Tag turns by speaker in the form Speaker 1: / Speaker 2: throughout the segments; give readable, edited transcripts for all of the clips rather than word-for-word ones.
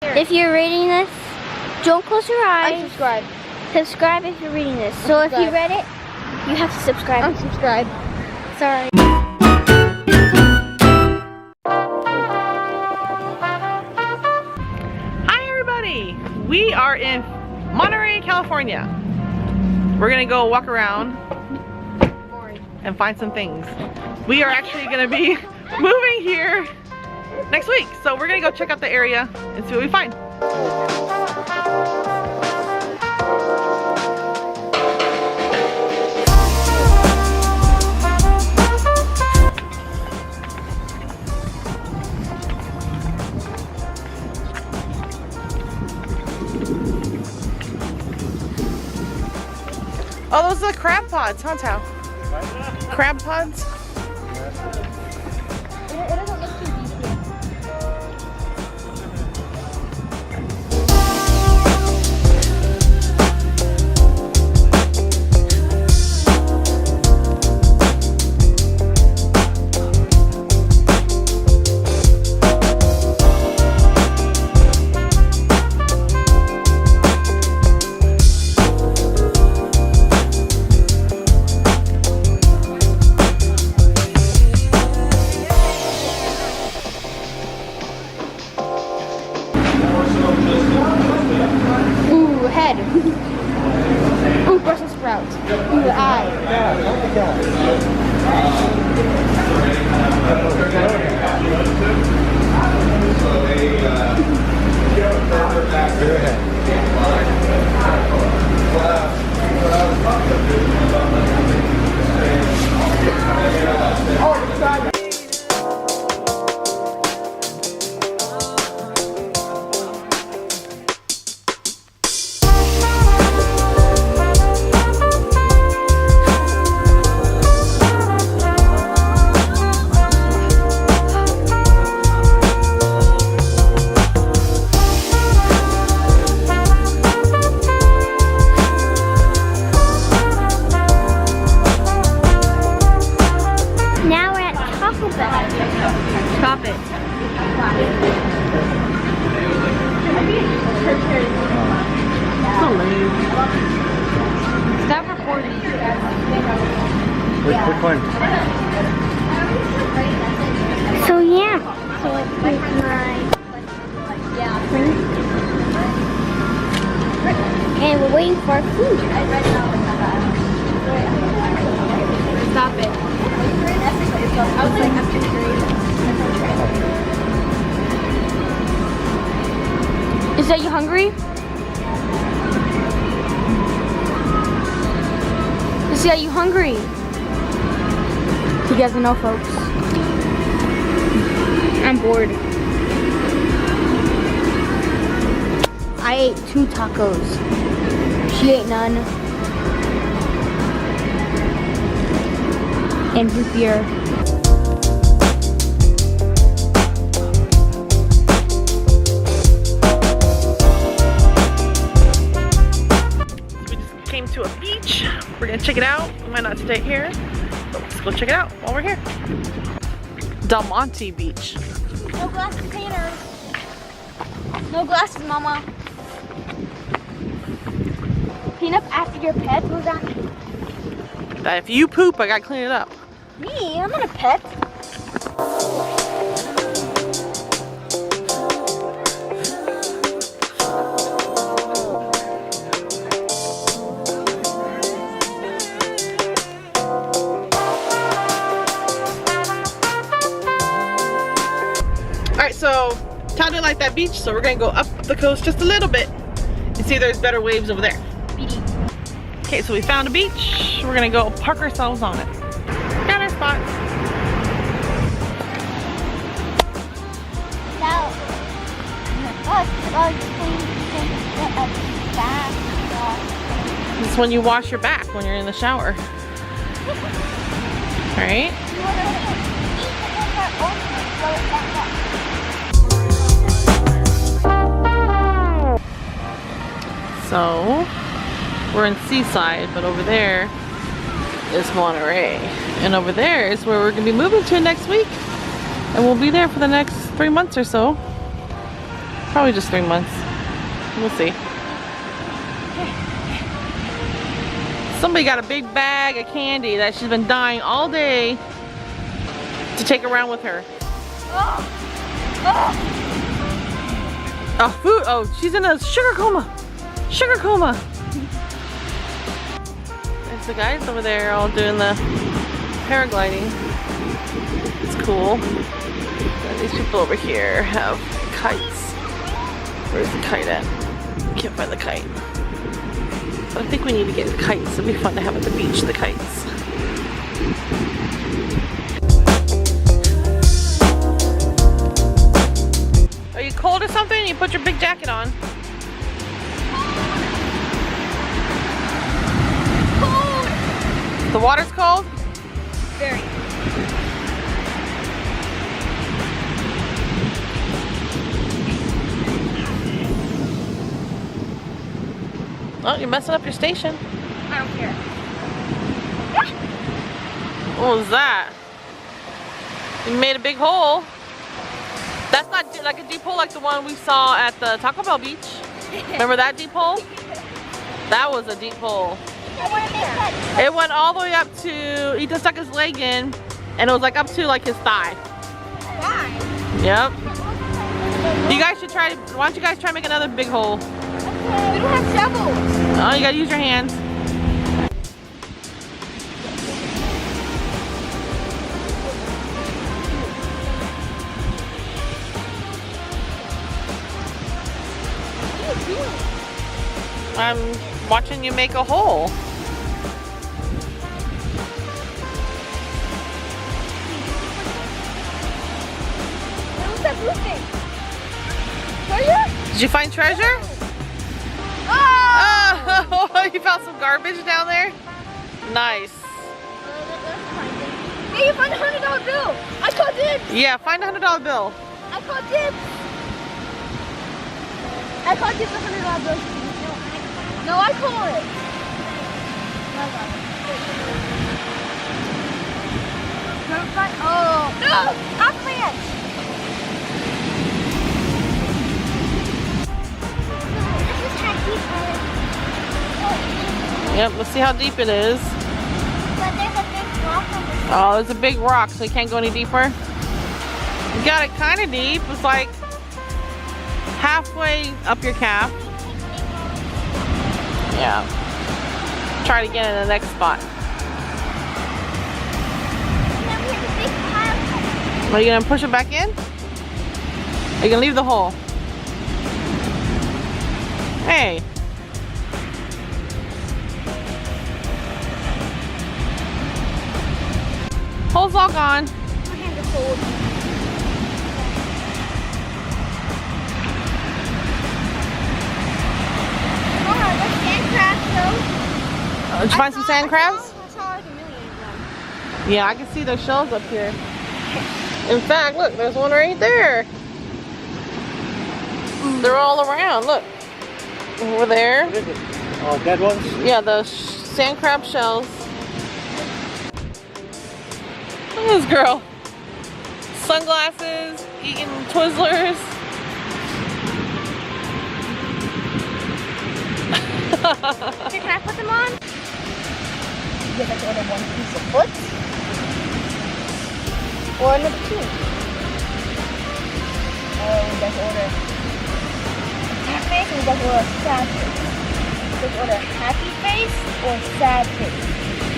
Speaker 1: If you're reading this, don't close your eyes.
Speaker 2: Unsubscribe.
Speaker 1: Subscribe if you're reading this. So if you read it, you have to subscribe.
Speaker 2: Unsubscribe.
Speaker 1: Sorry.
Speaker 3: Hi everybody! We are in Monterey, California. We're gonna go walk around and find some things. We are actually gonna be moving here next week, so we're gonna go check out the area and see what we find. Oh, those are the crab pods, huh, Tao? Crab pods?
Speaker 2: It doesn't look too deep here. Ooh, head. Ooh, Brussels sprouts. Ooh, eye.
Speaker 1: Now we're at Taco Bell. Stop it.
Speaker 3: So lame.
Speaker 2: Stop recording.
Speaker 4: Which one?
Speaker 1: So yeah. So here's my drink. And we're waiting for our food.
Speaker 2: Stop it. Is that you hungry? Is that you hungry? You guys don't know, folks. I'm bored. I ate 2 tacos. She ate none. And root beer.
Speaker 3: We just came to a beach. We're gonna check it out. We might not stay here, but let's go check it out while we're here. Del Monte Beach.
Speaker 2: No glass containers. No glasses, Mama. Clean up after your pet. Who's that?
Speaker 3: That if you poop, I gotta clean it up.
Speaker 2: Me? I'm not a pet.
Speaker 3: Alright, so Todd didn't like that beach, so we're gonna go up the coast just a little bit and see if there's better waves over there. Okay, so we found a beach. We're gonna go park ourselves on it. Got our spot. This is when you wash your back when you're in the shower. Right? So, we're in Seaside, but over there is Monterey. And over there is where we're gonna be moving to next week. And we'll be there for the next 3 months or so. Probably just 3 months. We'll see. Somebody got a big bag of candy that she's been dying all day to take around with her. Oh, food. Oh, she's in a sugar coma. Sugar coma. There's the guys over there all doing the paragliding. It's cool. And these people over here have kites. Where's the kite at? Can't find the kite. But I think we need to get kites. It'd be fun to have at the beach, the kites. Are you cold or something? You put your big jacket on.
Speaker 2: Cold.
Speaker 3: The water's cold?
Speaker 2: Very.
Speaker 3: Oh, you're messing up your station.
Speaker 2: I don't care.
Speaker 3: What was that? You made a big hole. That's not like a deep hole like the one we saw at the Taco Bell beach. Remember that deep hole? That was a deep hole. It went all the way up to, Ethan stuck his leg in, and it was like up to like his thigh.
Speaker 2: Why?
Speaker 3: Yep. You guys should try, why don't you guys try to make another big hole?
Speaker 2: We don't have shovels.
Speaker 3: Oh, you gotta use your hands. I'm watching you make a hole.
Speaker 2: What's that blue thing? Treasure?
Speaker 3: Did you find treasure?
Speaker 2: Oh!
Speaker 3: Oh, you found some garbage down there? Nice.
Speaker 2: Hey, you found a $100 bill. I called dibs.
Speaker 3: Yeah, find a $100 bill.
Speaker 2: I called dibs. I called dibs a $100 bill. No, I call it. Oh, no! I'm ranch.
Speaker 3: Yep, let's see how deep it is.
Speaker 1: But there's a big rock on the
Speaker 3: Oh, there's a big rock, so you can't go any deeper. You got it kind of deep. It's like halfway up your calf. Yeah. Try it again in the next spot.
Speaker 1: Now we have a big pile.
Speaker 3: Are you gonna push it back in? Are you gonna leave the hole? Hey. Hole's all gone.
Speaker 1: My hands are cold. Mama, the sand crabs though.
Speaker 3: Did you find some sand crabs?
Speaker 1: I saw like a million of them.
Speaker 3: Yeah, I can see their shells up here. In fact, look, there's one right there. They're all around, look. Over there.
Speaker 4: Oh, dead ones?
Speaker 3: Yeah, the sand crab shells. Look at this girl. Sunglasses, eating Twizzlers.
Speaker 1: Here, can I put them on?
Speaker 2: You have to order one piece of foot or another two. Oh, we just order happy face or we just order sad face. Just order happy face or sad face.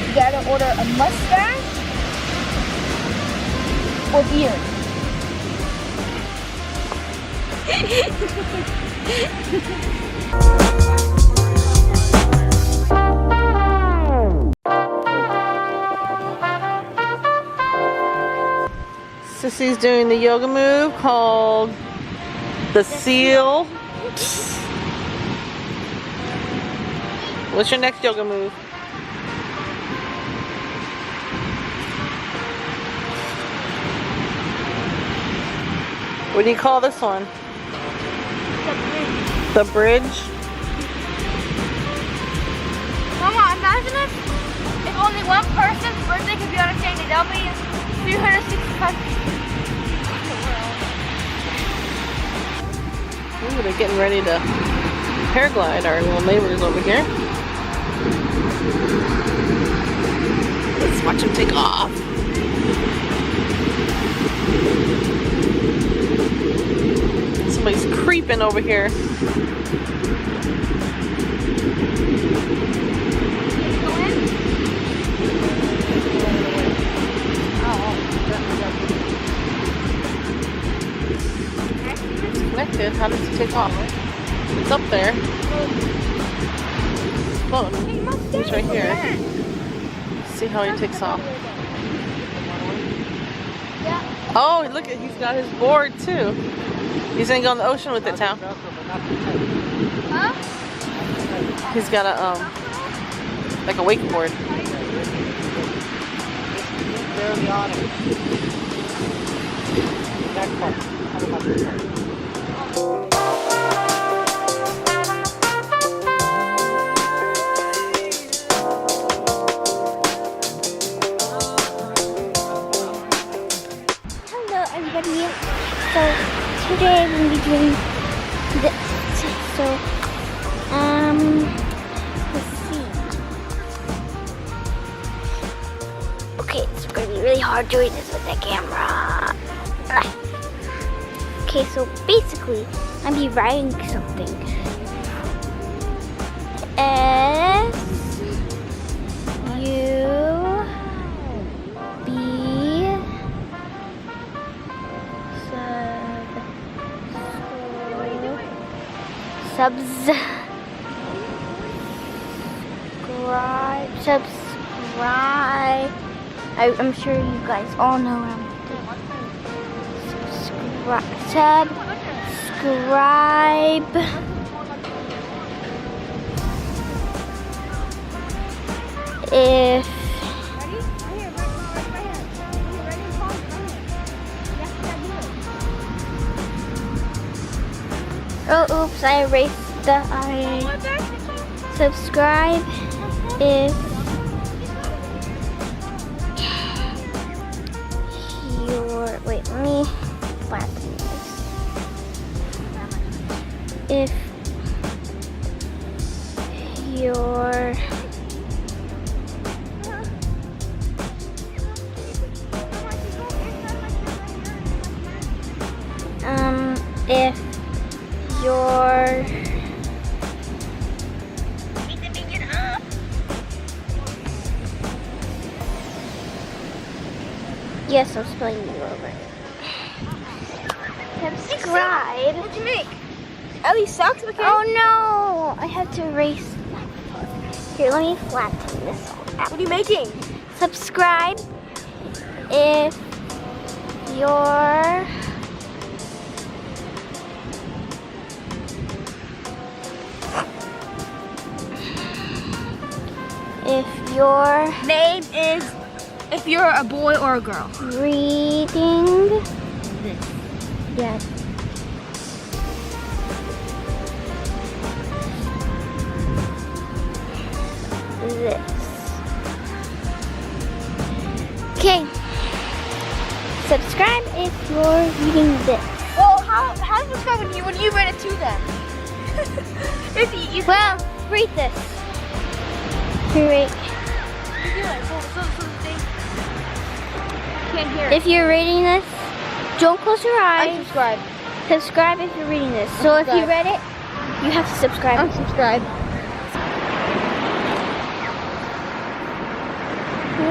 Speaker 2: You gotta order a mustache or beard.
Speaker 3: Sissy's doing the yoga move called the seal. What's your next yoga move? What do you call this one? The bridge.
Speaker 2: Mama, imagine if only one person's birthday could be on a chain. That would be 365 people in the world.
Speaker 3: Ooh, they're getting ready to paraglide, our little neighbors over here. Let's watch them take off. Somebody's creeping over here. It's connected. How does it take off? It's up there. Phone. It's right here. See how he takes off. Oh, look at, he's got his board too. He's gonna go in the ocean with it, Tao. He's got a like a wakeboard.
Speaker 4: Barely on it. That part. How about this part?
Speaker 1: Hello everybody. So today we're gonna be doing this. So let's see. Okay, it's gonna be really hard doing this with the camera. Okay, so basically I'm be writing something. Subscribe. I'm sure you guys all know what I'm doing. Subscribe. If oh, oops! I erased the subscribe if you're wait. Let me flatten this. If you're if you're yes, I'm spelling you over. Subscribe.
Speaker 2: What'd you make? Ellie sucks, okay?
Speaker 1: Oh no! I have to erase that part. Here, let me flatten this all out.
Speaker 2: What are you making?
Speaker 1: Subscribe if you're your
Speaker 2: name is if you're a boy or a girl.
Speaker 1: Reading
Speaker 2: This.
Speaker 1: yes. This. Okay. Subscribe if you're reading this.
Speaker 2: Well, how does this go when you read it to them? If you
Speaker 1: Well, read this. Read.
Speaker 2: do it, so they can't hear it.
Speaker 1: If you're reading this, don't close your eyes.
Speaker 2: Unsubscribe.
Speaker 1: Subscribe if you're reading this. So if you
Speaker 2: Unsubscribe.
Speaker 1: read it, you have to subscribe.
Speaker 2: Unsubscribe.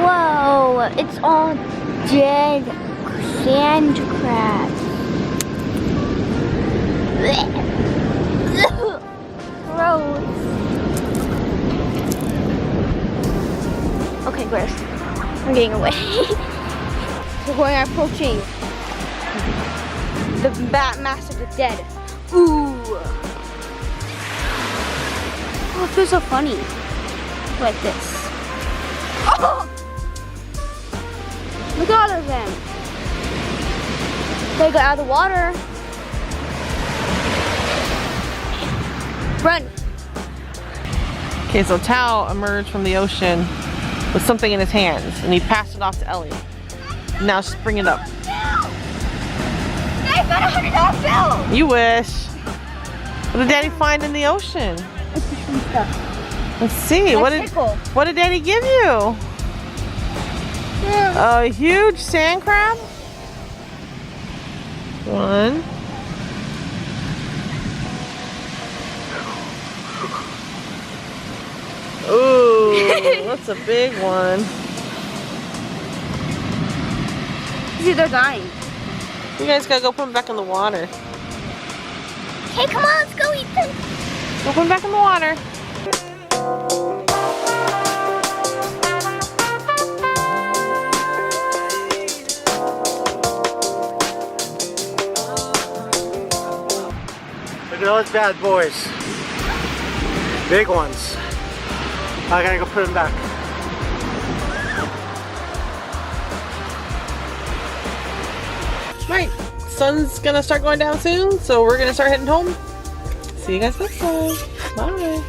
Speaker 1: Whoa, it's all dead sand crabs. Gross. Okay, gross. I'm getting away.
Speaker 2: We're approaching the master of the dead. Ooh.
Speaker 1: Oh, it feels so funny. Like this.
Speaker 2: Oh! Look at all of them. They got out of the water. Run.
Speaker 3: Okay, so Tao emerged from the ocean with something in his hands, and he passed it off to Ellie. Now just bring it up.
Speaker 2: I got $100 bill.
Speaker 3: You wish. What did Daddy find in the ocean?
Speaker 1: Interesting stuff.
Speaker 3: Let's see.
Speaker 2: A
Speaker 3: What did
Speaker 2: tickle.
Speaker 3: What did Daddy give you? A huge sand crab. One. Ooh, that's a big one.
Speaker 2: See, they're dying.
Speaker 3: You guys gotta go put them back in the water.
Speaker 1: Okay, come on, let's go eat them.
Speaker 3: Go put them back in the water.
Speaker 4: Look at those bad boys. Big ones. I gotta go put them back.
Speaker 3: Right, sun's gonna start going down soon, so we're gonna start heading home. See you guys next time. Bye.